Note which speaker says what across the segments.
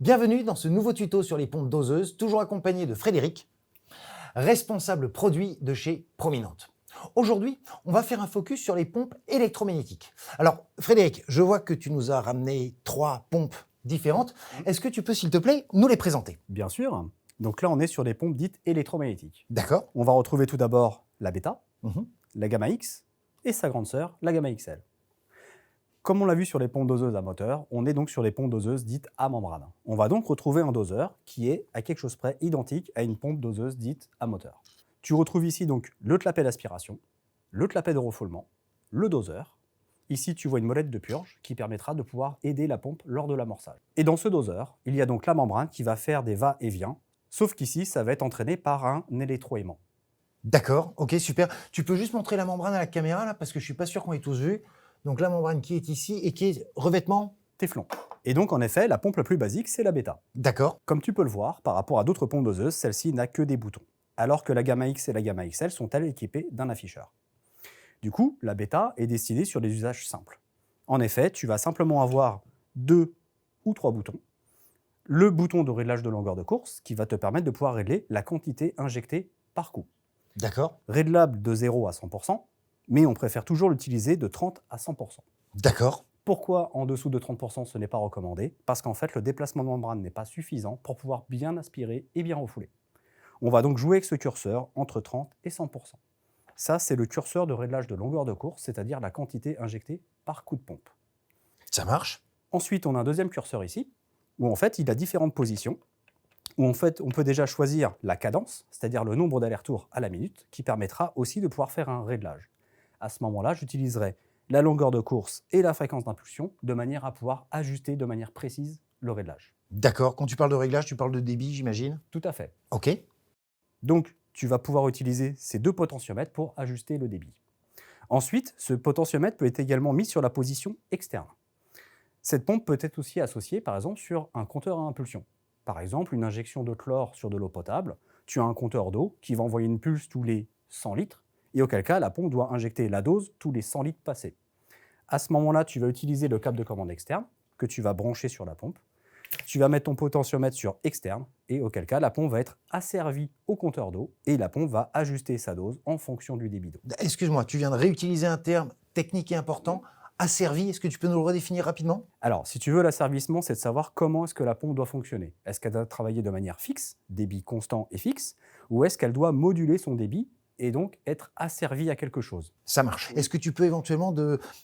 Speaker 1: Bienvenue dans ce nouveau tuto sur les pompes doseuses, toujours accompagné de Frédéric, responsable produit de chez Prominente. Aujourd'hui, on va faire un focus sur les pompes électromagnétiques. Alors, Frédéric, je vois que tu nous as ramené 3 pompes différentes. Est-ce que tu peux, s'il te plaît, nous les présenter?
Speaker 2: Bien sûr. Donc là, on est sur des pompes dites électromagnétiques.
Speaker 1: D'accord.
Speaker 2: On va retrouver tout d'abord la bêta,
Speaker 1: Mhm.
Speaker 2: la gamma X et sa grande sœur, la gamma XL. Comme on l'a vu sur les pompes doseuses à moteur, on est donc sur les pompes doseuses dites à membrane. On va donc retrouver un doseur qui est à quelque chose près identique à une pompe doseuse dite à moteur. Tu retrouves ici donc le clapet d'aspiration, le clapet de refoulement, le doseur. Ici, tu vois une molette de purge qui permettra de pouvoir aider la pompe lors de l'amorçage. Et dans ce doseur, il y a donc la membrane qui va faire des va-et-vient, sauf qu'ici, ça va être entraîné par un électroaimant.
Speaker 1: D'accord, ok, super. Tu peux juste montrer la membrane à la caméra, là, parce que je ne suis pas sûr qu'on ait tous vu. Donc la membrane qui est ici et qui est revêtement.
Speaker 2: Téflon. Et donc, en effet, la pompe la plus basique, c'est la bêta.
Speaker 1: D'accord.
Speaker 2: Comme tu peux le voir, par rapport à d'autres pompes doseuses, celle-ci n'a que des boutons, alors que la gamma X et la gamma XL sont elles équipées d'un afficheur. Du coup, la bêta est destinée sur des usages simples. En effet, tu vas simplement avoir 2 ou 3 boutons. Le bouton de réglage de longueur de course, qui va te permettre de pouvoir régler la quantité injectée par coup.
Speaker 1: D'accord.
Speaker 2: Réglable de 0 à 100%, mais on préfère toujours l'utiliser de 30 à 100%.
Speaker 1: D'accord.
Speaker 2: Pourquoi en dessous de 30% ce n'est pas recommandé? Parce qu'en fait, le déplacement de membrane n'est pas suffisant pour pouvoir bien aspirer et bien refouler. On va donc jouer avec ce curseur entre 30 et 100%. Ça, c'est le curseur de réglage de longueur de course, c'est-à-dire la quantité injectée par coup de pompe.
Speaker 1: Ça marche.
Speaker 2: Ensuite, on a un deuxième curseur ici, où en fait, il a différentes positions, où en fait, on peut déjà choisir la cadence, c'est-à-dire le nombre d'allers-retours à la minute, qui permettra aussi de pouvoir faire un réglage. À ce moment-là, j'utiliserai la longueur de course et la fréquence d'impulsion, de manière à pouvoir ajuster de manière précise le réglage.
Speaker 1: D'accord. Quand tu parles de réglage, tu parles de débit, j'imagine?
Speaker 2: Tout à fait.
Speaker 1: Ok.
Speaker 2: Donc, tu vas pouvoir utiliser ces 2 potentiomètres pour ajuster le débit. Ensuite, ce potentiomètre peut être également mis sur la position externe. Cette pompe peut être aussi associée, par exemple, sur un compteur à impulsion. Par exemple, une injection de chlore sur de l'eau potable, tu as un compteur d'eau qui va envoyer une pulse tous les 100 litres, et auquel cas, la pompe doit injecter la dose tous les 100 litres passés. À ce moment-là, tu vas utiliser le câble de commande externe que tu vas brancher sur la pompe. Tu vas mettre ton potentiomètre sur externe, et auquel cas, la pompe va être asservie au compteur d'eau, et la pompe va ajuster sa dose en fonction du débit d'eau.
Speaker 1: Excuse-moi, tu viens de réutiliser un terme technique et important, asservi. Est-ce que tu peux nous le redéfinir rapidement?
Speaker 2: Alors, si tu veux, l'asservissement, c'est de savoir comment est-ce que la pompe doit fonctionner. Est-ce qu'elle doit travailler de manière fixe, débit constant et fixe, ou est-ce qu'elle doit moduler son débit et donc être asservie à quelque chose?
Speaker 1: Ça marche. Est-ce que tu peux éventuellement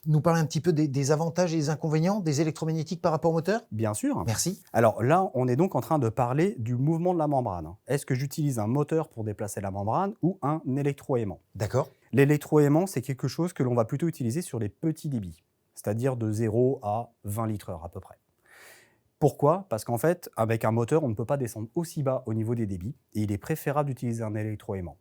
Speaker 1: nous parler un petit peu des avantages et des inconvénients des électromagnétiques par rapport au moteur?
Speaker 2: Bien sûr.
Speaker 1: Merci.
Speaker 2: Alors là, on est donc en train de parler du mouvement de la membrane. Est-ce que j'utilise un moteur pour déplacer la membrane ou un électroaimant?
Speaker 1: D'accord.
Speaker 2: L'électroaimant, c'est quelque chose que l'on va plutôt utiliser sur les petits débits, c'est-à-dire de 0 à 20 litres/heure à peu près. Pourquoi? Parce qu'en fait, avec un moteur, on ne peut pas descendre aussi bas au niveau des débits, et il est préférable d'utiliser un électroaimant.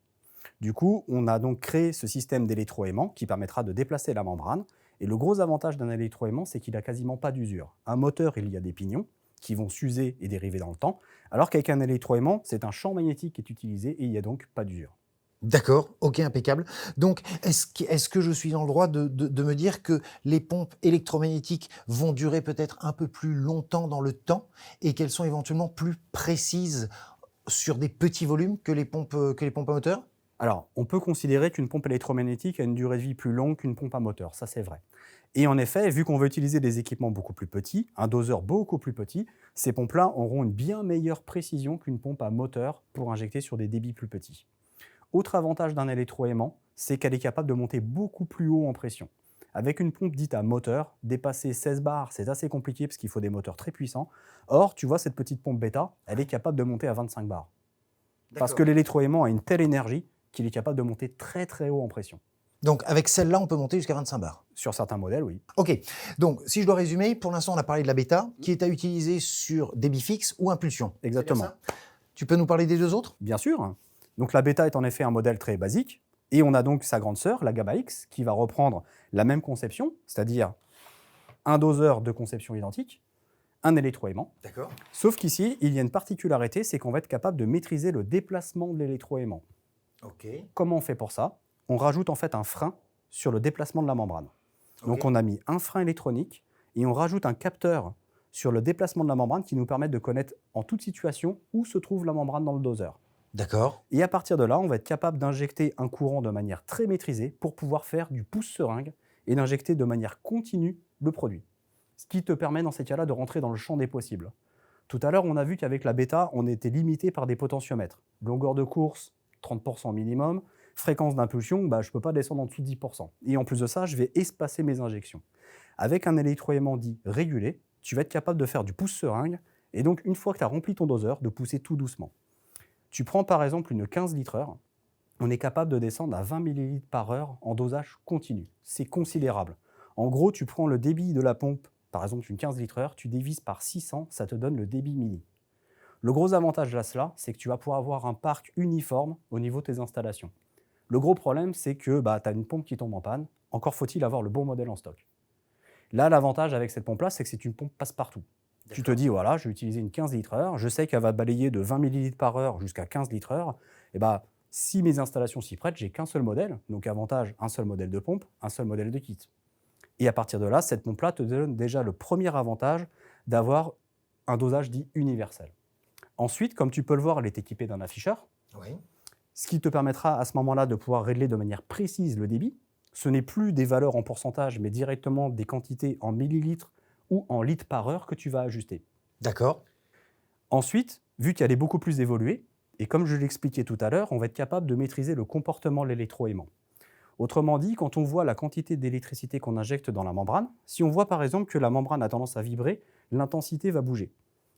Speaker 2: Du coup, on a donc créé ce système d'électroaimant qui permettra de déplacer la membrane, et le gros avantage d'un électroaimant, c'est qu'il n'a quasiment pas d'usure. Un moteur, il y a des pignons qui vont s'user et dériver dans le temps, alors qu'avec un électroaimant, c'est un champ magnétique qui est utilisé et il n'y a donc pas d'usure.
Speaker 1: D'accord, ok, impeccable. Donc, est-ce que je suis dans le droit de me dire que les pompes électromagnétiques vont durer peut-être un peu plus longtemps dans le temps et qu'elles sont éventuellement plus précises sur des petits volumes que les pompes à moteur?
Speaker 2: Alors, on peut considérer qu'une pompe électromagnétique a une durée de vie plus longue qu'une pompe à moteur, ça c'est vrai. Et en effet, vu qu'on veut utiliser des équipements beaucoup plus petits, un doseur beaucoup plus petit, ces pompes-là auront une bien meilleure précision qu'une pompe à moteur pour injecter sur des débits plus petits. Autre avantage d'un électroaimant, c'est qu'elle est capable de monter beaucoup plus haut en pression. Avec une pompe dite à moteur, dépasser 16 bars, c'est assez compliqué parce qu'il faut des moteurs très puissants. Or, tu vois, cette petite pompe bêta, elle est capable de monter à 25 bars. Parce que l'électroaimant a une telle énergie qu'il est capable de monter très très haut en pression.
Speaker 1: Donc, avec celle-là, on peut monter jusqu'à 25 bars.
Speaker 2: Sur certains modèles, oui.
Speaker 1: Ok, donc si je dois résumer, pour l'instant, on a parlé de la bêta, qui est à utiliser sur débit fixe ou impulsion.
Speaker 2: Exactement.
Speaker 1: C'est bien ça? Tu peux nous parler des 2 autres?
Speaker 2: Bien sûr. Donc la bêta est en effet un modèle très basique. Et on a donc sa grande sœur, la gamma X, qui va reprendre la même conception, c'est-à-dire un doseur de conception identique, un électroaimant.
Speaker 1: D'accord.
Speaker 2: Sauf qu'ici, il y a une particularité, c'est qu'on va être capable de maîtriser le déplacement de l'électroaimant.
Speaker 1: Ok.
Speaker 2: Comment on fait pour ça? On rajoute en fait un frein sur le déplacement de la membrane. Donc on a mis un frein électronique et on rajoute un capteur sur le déplacement de la membrane qui nous permettent de connaître en toute situation où se trouve la membrane dans le doseur.
Speaker 1: D'accord.
Speaker 2: Et à partir de là, on va être capable d'injecter un courant de manière très maîtrisée pour pouvoir faire du pouce-seringue et d'injecter de manière continue le produit. Ce qui te permet dans ces cas-là de rentrer dans le champ des possibles. Tout à l'heure, on a vu qu'avec la bêta, on était limité par des potentiomètres. Longueur de course, 30% minimum. Fréquence d'impulsion, je ne peux pas descendre en dessous de 10%. Et en plus de ça, je vais espacer mes injections. Avec un électroaimant dit régulé, tu vas être capable de faire du pouce-seringue et donc, une fois que tu as rempli ton doseur, de pousser tout doucement. Tu prends par exemple une 15 litres-heure, on est capable de descendre à 20 ml par heure en dosage continu. C'est considérable. En gros, tu prends le débit de la pompe, par exemple une 15 litres-heure, tu divises par 600, ça te donne le débit milli. Le gros avantage de cela, c'est que tu vas pouvoir avoir un parc uniforme au niveau de tes installations. Le gros problème, c'est que tu as une pompe qui tombe en panne, encore faut-il avoir le bon modèle en stock. Là, l'avantage avec cette pompe-là, c'est que c'est une pompe passe-partout. Tu te dis, voilà, je vais utiliser une 15 litres-heure, je sais qu'elle va balayer de 20 ml par heure jusqu'à 15 litres-heure. Et si mes installations s'y prêtent, j'ai qu'un seul modèle. Donc, avantage, un seul modèle de pompe, un seul modèle de kit. Et à partir de là, cette pompe-là te donne déjà le premier avantage d'avoir un dosage dit universel. Ensuite, comme tu peux le voir, elle est équipée d'un afficheur,
Speaker 1: Oui.
Speaker 2: ce qui te permettra à ce moment-là de pouvoir régler de manière précise le débit. Ce n'est plus des valeurs en pourcentage, mais directement des quantités en millilitres ou en litres par heure que tu vas ajuster.
Speaker 1: D'accord.
Speaker 2: Ensuite, vu qu'elle est beaucoup plus évoluée, et comme je l'expliquais tout à l'heure, on va être capable de maîtriser le comportement de l'électroaimant. Autrement dit, quand on voit la quantité d'électricité qu'on injecte dans la membrane, si on voit par exemple que la membrane a tendance à vibrer, l'intensité va bouger.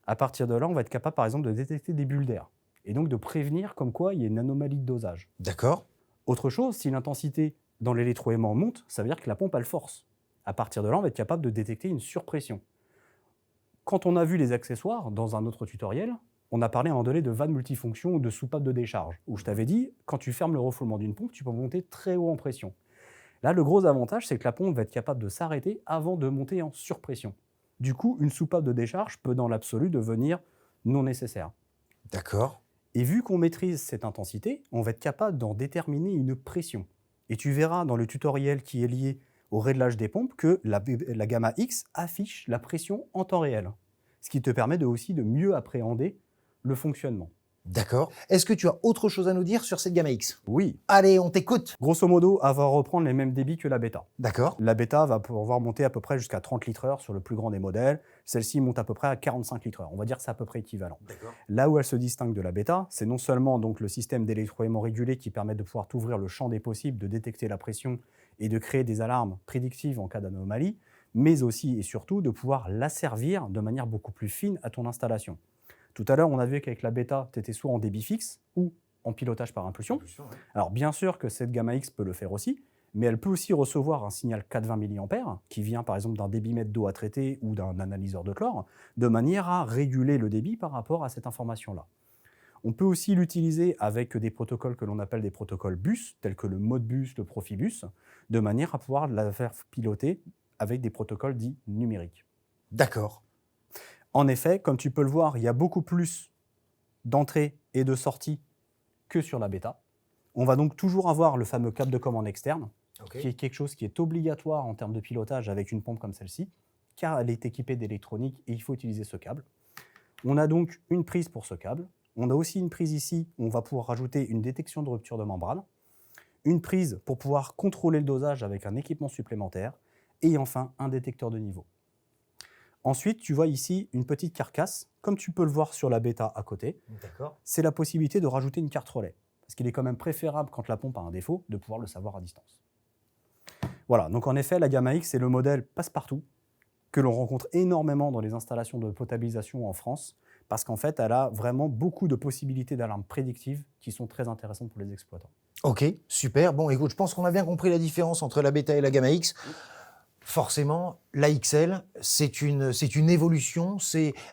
Speaker 2: À partir de là, on va être capable par exemple de détecter des bulles d'air, et donc de prévenir comme quoi il y a une anomalie de dosage.
Speaker 1: D'accord.
Speaker 2: Autre chose, si l'intensité dans l'électroaimant monte, ça veut dire que la pompe a le force. À partir de là, on va être capable de détecter une surpression. Quand on a vu les accessoires dans un autre tutoriel, on a parlé à un moment donné de vanne multifonction ou de soupape de décharge, où je t'avais dit, quand tu fermes le refoulement d'une pompe, tu peux monter très haut en pression. Là, le gros avantage, c'est que la pompe va être capable de s'arrêter avant de monter en surpression. Du coup, une soupape de décharge peut dans l'absolu devenir non nécessaire.
Speaker 1: D'accord.
Speaker 2: Et vu qu'on maîtrise cette intensité, on va être capable d'en déterminer une pression. Et tu verras dans le tutoriel qui est lié au réglage des pompes que la gamma X affiche la pression en temps réel, ce qui te permet aussi de mieux appréhender le fonctionnement.
Speaker 1: D'accord. Est-ce que tu as autre chose à nous dire sur cette gamma X?
Speaker 2: Oui.
Speaker 1: Allez, on t'écoute.
Speaker 2: Grosso modo, elle va reprendre les mêmes débits que la bêta.
Speaker 1: D'accord.
Speaker 2: La bêta va pouvoir monter à peu près jusqu'à 30 litres-heure sur le plus grand des modèles. Celle-ci monte à peu près à 45 litres-heure. On va dire que c'est à peu près équivalent. Là où elle se distingue de la bêta, c'est non seulement donc le système d'électroaimant régulé qui permet de pouvoir t'ouvrir le champ des possibles, de détecter la pression et de créer des alarmes prédictives en cas d'anomalie, mais aussi et surtout de pouvoir l'asservir de manière beaucoup plus fine à ton installation. Tout à l'heure, on a vu qu'avec la bêta, tu étais soit en débit fixe ou en pilotage par impulsion. Alors bien sûr que cette gamma X peut le faire aussi, mais elle peut aussi recevoir un signal 420 mA qui vient par exemple d'un débitmètre d'eau à traiter ou d'un analyseur de chlore, de manière à réguler le débit par rapport à cette information-là. On peut aussi l'utiliser avec des protocoles que l'on appelle des protocoles bus, tels que le Modbus, le Profibus, de manière à pouvoir la faire piloter avec des protocoles dits numériques.
Speaker 1: D'accord.
Speaker 2: En effet, comme tu peux le voir, il y a beaucoup plus d'entrées et de sorties que sur la bêta. On va donc toujours avoir le fameux câble de commande externe, qui est quelque chose qui est obligatoire en termes de pilotage avec une pompe comme celle-ci, car elle est équipée d'électronique et il faut utiliser ce câble. On a donc une prise pour ce câble. On a aussi une prise ici où on va pouvoir rajouter une détection de rupture de membrane, une prise pour pouvoir contrôler le dosage avec un équipement supplémentaire et enfin un détecteur de niveau. Ensuite, tu vois ici une petite carcasse, comme tu peux le voir sur la bêta à côté. C'est la possibilité de rajouter une carte relais, parce qu'il est quand même préférable, quand la pompe a un défaut, de pouvoir le savoir à distance. Voilà, donc en effet, la gamma X est le modèle passe-partout que l'on rencontre énormément dans les installations de potabilisation en France, parce qu'en fait, elle a vraiment beaucoup de possibilités d'alarmes prédictives qui sont très intéressantes pour les exploitants.
Speaker 1: Ok, super. Bon, écoute, je pense qu'on a bien compris la différence entre la bêta et la gamma X. Forcément, la XL, c'est une évolution,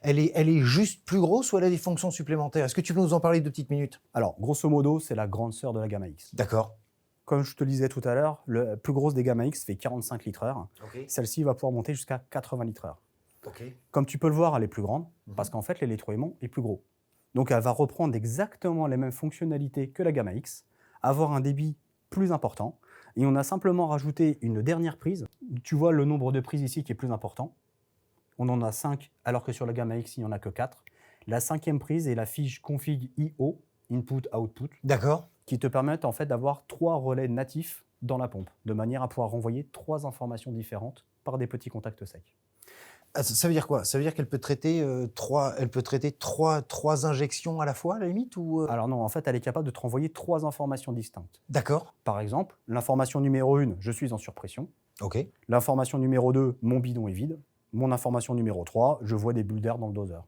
Speaker 1: elle est juste plus grosse ou elle a des fonctions supplémentaires? Est-ce que tu peux nous en parler 2 petites minutes?
Speaker 2: Alors, grosso modo, c'est la grande sœur de la gamma X.
Speaker 1: D'accord.
Speaker 2: Comme je te le disais tout à l'heure, la plus grosse des gamma X fait 45 litres-heure.
Speaker 1: Okay.
Speaker 2: Celle-ci va pouvoir monter jusqu'à 80 litres-heure.
Speaker 1: Okay.
Speaker 2: Comme tu peux le voir, elle est plus grande, parce qu'en fait, l'électroaimant est plus gros. Donc, elle va reprendre exactement les mêmes fonctionnalités que la gamma X, avoir un débit plus important, et on a simplement rajouté une dernière prise. Tu vois le nombre de prises ici qui est plus important. on en a 5, alors que sur la gamme AX, il n'y en a que 4. La 5e prise est la fiche config IO, Input Output,
Speaker 1: D'accord.
Speaker 2: qui te permettent en fait d'avoir 3 relais natifs dans la pompe, de manière à pouvoir renvoyer 3 informations différentes par des petits contacts secs.
Speaker 1: Ah, ça veut dire quoi? Ça veut dire qu'elle peut traiter, trois injections à la fois, à la limite ou,
Speaker 2: Alors non, en fait, elle est capable de te renvoyer 3 informations distinctes.
Speaker 1: D'accord.
Speaker 2: Par exemple, l'information numéro 1, je suis en surpression.
Speaker 1: OK.
Speaker 2: L'information numéro 2, mon bidon est vide. Mon information numéro 3, je vois des bulles d'air dans le doseur.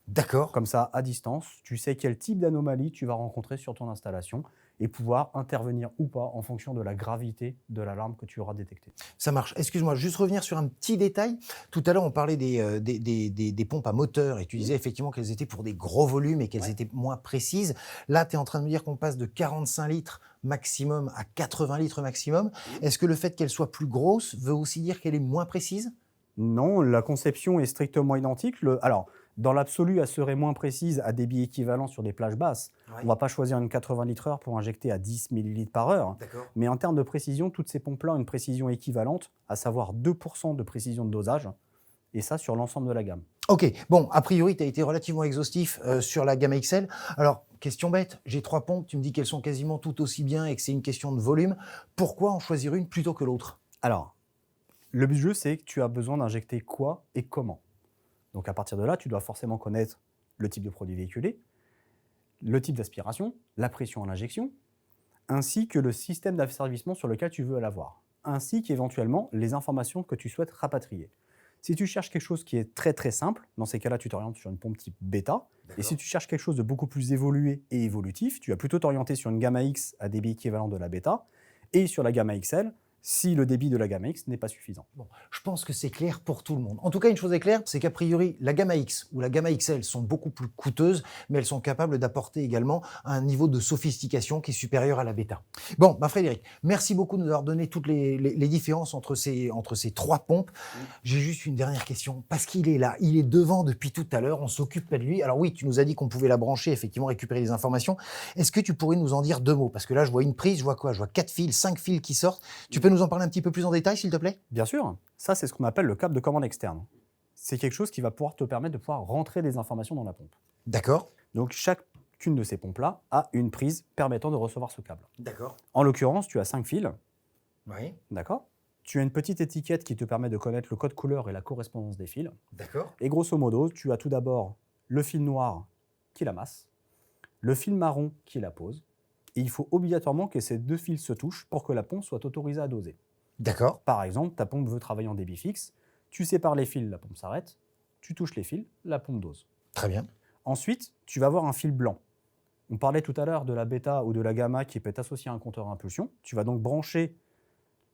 Speaker 1: D'accord.
Speaker 2: Comme ça, à distance, tu sais quel type d'anomalie tu vas rencontrer sur ton installation et pouvoir intervenir ou pas en fonction de la gravité de l'alarme que tu auras détectée.
Speaker 1: Ça marche. Excuse-moi, juste revenir sur un petit détail. Tout à l'heure, on parlait des pompes à moteur et tu disais effectivement qu'elles étaient pour des gros volumes et qu'elles étaient moins précises. Là, tu es en train de me dire qu'on passe de 45 litres maximum à 80 litres maximum. Est-ce que le fait qu'elle soit plus grosse veut aussi dire qu'elle est moins précise?
Speaker 2: Non, la conception est strictement identique. Alors, dans l'absolu, elle serait moins précise à débit équivalent sur des plages basses. On ne va pas choisir une 80 litres/heure pour injecter à 10 millilitres par heure.
Speaker 1: D'accord.
Speaker 2: Mais en termes de précision, toutes ces pompes-là ont une précision équivalente, à savoir 2% de précision de dosage, et ça sur l'ensemble de la gamme.
Speaker 1: Ok, bon, a priori, tu as été relativement exhaustif sur la gamme XL. Alors, question bête, j'ai 3 pompes, tu me dis qu'elles sont quasiment toutes aussi bien et que c'est une question de volume. Pourquoi en choisir une plutôt que l'autre?
Speaker 2: Alors, le but du jeu, c'est que tu as besoin d'injecter quoi et comment. Donc à partir de là, tu dois forcément connaître le type de produit véhiculé, le type d'aspiration, la pression à l'injection, ainsi que le système d'asservissement sur lequel tu veux l'avoir, ainsi qu'éventuellement les informations que tu souhaites rapatrier. Si tu cherches quelque chose qui est très très simple, dans ces cas-là, tu t'orientes sur une pompe type bêta. Et si tu cherches quelque chose de beaucoup plus évolué et évolutif, tu vas plutôt t'orienter sur une gamma X à débit équivalent de la bêta et sur la gamma XL si le débit de la gamma X n'est pas suffisant.
Speaker 1: Bon, je pense que c'est clair pour tout le monde. En tout cas, une chose est claire, c'est qu'a priori, la gamma X ou la gamma XL sont beaucoup plus coûteuses, mais elles sont capables d'apporter également un niveau de sophistication qui est supérieur à la bêta. Bon, Frédéric, merci beaucoup de nous avoir donné toutes les différences entre ces 3 pompes. J'ai juste une dernière question, parce qu'il est là, il est devant depuis tout à l'heure, on s'occupe pas de lui. Alors oui, tu nous as dit qu'on pouvait la brancher, effectivement, récupérer les informations. Est-ce que tu pourrais nous en dire 2 mots? Parce que là, je vois une prise, je vois quoi? Je vois 4 fils, 5 fils qui sortent. Tu peux nous en parler un petit peu plus en détail, s'il te plaît?
Speaker 2: Bien sûr, ça c'est ce qu'on appelle le câble de commande externe. C'est quelque chose qui va pouvoir te permettre de pouvoir rentrer des informations dans la pompe.
Speaker 1: D'accord.
Speaker 2: Donc chacune de ces pompes-là a une prise permettant de recevoir ce câble.
Speaker 1: D'accord.
Speaker 2: En l'occurrence, tu as 5 fils,
Speaker 1: Oui.
Speaker 2: d'accord? Tu as une petite étiquette qui te permet de connaître le code couleur et la correspondance des fils.
Speaker 1: D'accord.
Speaker 2: Et grosso modo, tu as tout d'abord le fil noir qui la masse, le fil marron qui la pose, et il faut obligatoirement que ces 2 fils se touchent pour que la pompe soit autorisée à doser.
Speaker 1: D'accord.
Speaker 2: Par exemple, ta pompe veut travailler en débit fixe, tu sépares les fils, la pompe s'arrête, tu touches les fils, la pompe dose.
Speaker 1: Très bien.
Speaker 2: Ensuite, tu vas avoir un fil blanc. On parlait tout à l'heure de la bêta ou de la gamma qui peut être associée à un compteur à impulsion. Tu vas donc brancher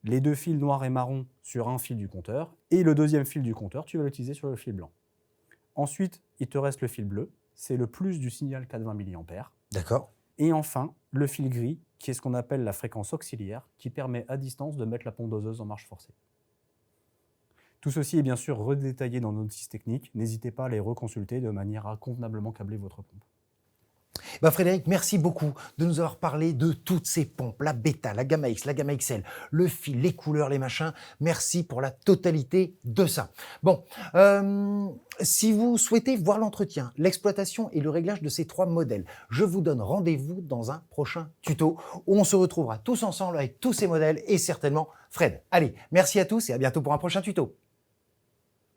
Speaker 2: les 2 fils noirs et marron sur un fil du compteur et le deuxième fil du compteur, tu vas l'utiliser sur le fil blanc. Ensuite, il te reste le fil bleu, c'est le plus du signal 420 mA.
Speaker 1: D'accord.
Speaker 2: Et enfin, le fil gris, qui est ce qu'on appelle la fréquence auxiliaire, qui permet à distance de mettre la pompe doseuse en marche forcée. Tout ceci est bien sûr redétaillé dans nos notices techniques. N'hésitez pas à les reconsulter de manière à convenablement câbler votre pompe.
Speaker 1: Frédéric, merci beaucoup de nous avoir parlé de toutes ces pompes, la bêta, la gamma X, la gamma XL, le fil, les couleurs, les machins. Merci pour la totalité de ça. Bon, si vous souhaitez voir l'entretien, l'exploitation et le réglage de ces 3 modèles, je vous donne rendez-vous dans un prochain tuto où on se retrouvera tous ensemble avec tous ces modèles et certainement Fred. Allez, merci à tous et à bientôt pour un prochain tuto.